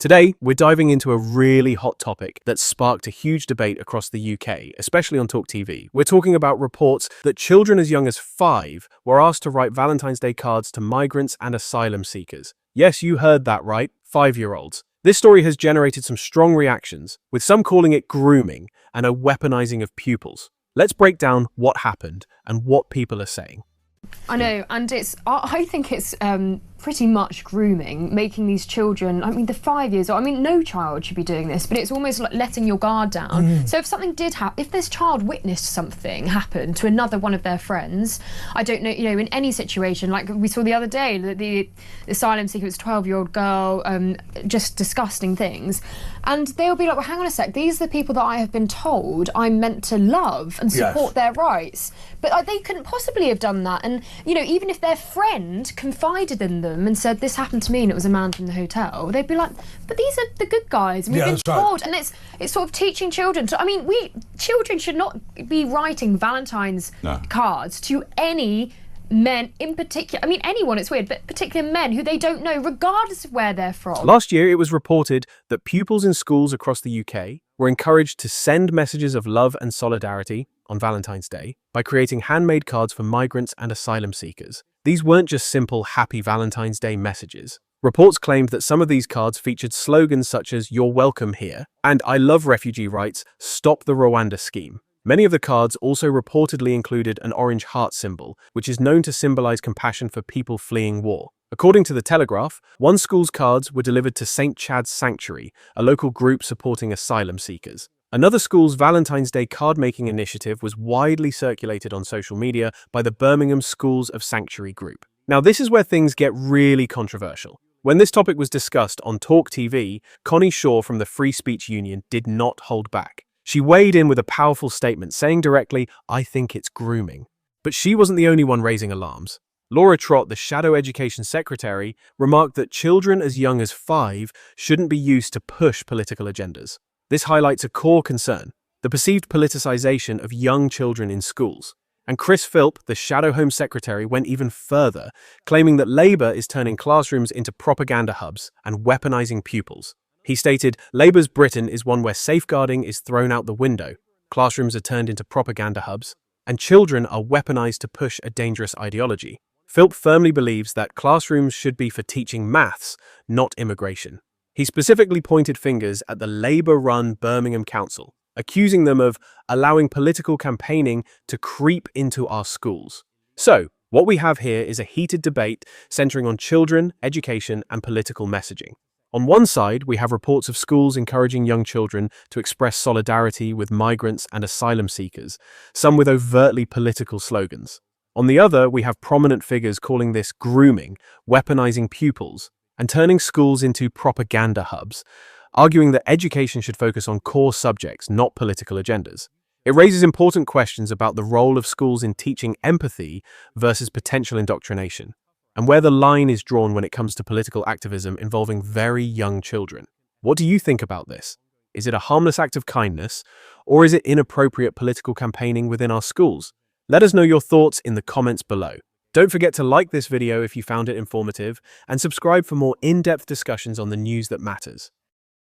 Today, we're diving into a really hot topic that sparked a huge debate across the UK, especially on TalkTV. We're talking about reports that children as young as 5 were asked to write Valentine's Day cards to migrants and asylum seekers. Yes, you heard that right, 5-year-olds. This story has generated some strong reactions, with some calling it grooming and a weaponizing of pupils. Let's break down what happened and what people are saying. I know, and I think it's pretty much grooming, making these children, I mean, they're 5 years old. I mean, no child should be doing this, but it's almost like letting your guard down. So if something did happen, if this child witnessed something happen to another one of their friends, I don't know, in any situation, like we saw the other day, the asylum seeker was a 12-year-old girl, just disgusting things. And they'll be like, well, hang on a sec, these are the people that I have been told I'm meant to love and support their rights. But they couldn't possibly have done that. And, even if their friend confided in them and said, this happened to me and it was a man from the hotel, they'd be like, but these are the good guys and we've been told. Right. And it's sort of teaching children. So, I mean, children should not be writing Valentine's cards to any men in particular. I mean, anyone, it's weird, but particular men who they don't know, regardless of where they're from. Last year, it was reported that pupils in schools across the UK were encouraged to send messages of love and solidarity on Valentine's Day by creating handmade cards for migrants and asylum seekers. These weren't just simple Happy Valentine's Day messages. Reports claimed that some of these cards featured slogans such as "You're welcome here" and "I love refugee rights, stop the Rwanda scheme." Many of the cards also reportedly included an orange heart symbol, which is known to symbolize compassion for people fleeing war. According to The Telegraph, one school's cards were delivered to St. Chad's Sanctuary, a local group supporting asylum seekers. Another school's Valentine's Day card-making initiative was widely circulated on social media by the Birmingham Schools of Sanctuary group. Now, this is where things get really controversial. When this topic was discussed on TalkTV, Connie Shaw from the Free Speech Union did not hold back. She weighed in with a powerful statement saying directly, "I think it's grooming." But she wasn't the only one raising alarms. Trott, the Shadow Education Secretary, remarked that children as young as 5 shouldn't be used to push political agendas. This highlights a core concern, the perceived politicization of young children in schools. And Philp, the Shadow Home Secretary, went even further, claiming that Labour is turning classrooms into propaganda hubs and weaponizing pupils. He stated, "Labour's Britain is one where safeguarding is thrown out the window, classrooms are turned into propaganda hubs, and children are weaponized to push a dangerous ideology." Philp firmly believes that classrooms should be for teaching maths, not immigration. He specifically pointed fingers at the Labour-run Birmingham Council, accusing them of allowing political campaigning to creep into our schools. So, what we have here is a heated debate centering on children, education, and political messaging. On one side, we have reports of schools encouraging young children to express solidarity with migrants and asylum seekers, some with overtly political slogans. On the other, we have prominent figures calling this grooming, weaponizing pupils, and turning schools into propaganda hubs, arguing that education should focus on core subjects, not political agendas. It raises important questions about the role of schools in teaching empathy versus potential indoctrination, and where the line is drawn when it comes to political activism involving very young children. What do you think about this? Is it a harmless act of kindness, or is it inappropriate political campaigning within our schools? Let us know your thoughts in the comments below. Don't forget to like this video if you found it informative, and subscribe for more in-depth discussions on the news that matters.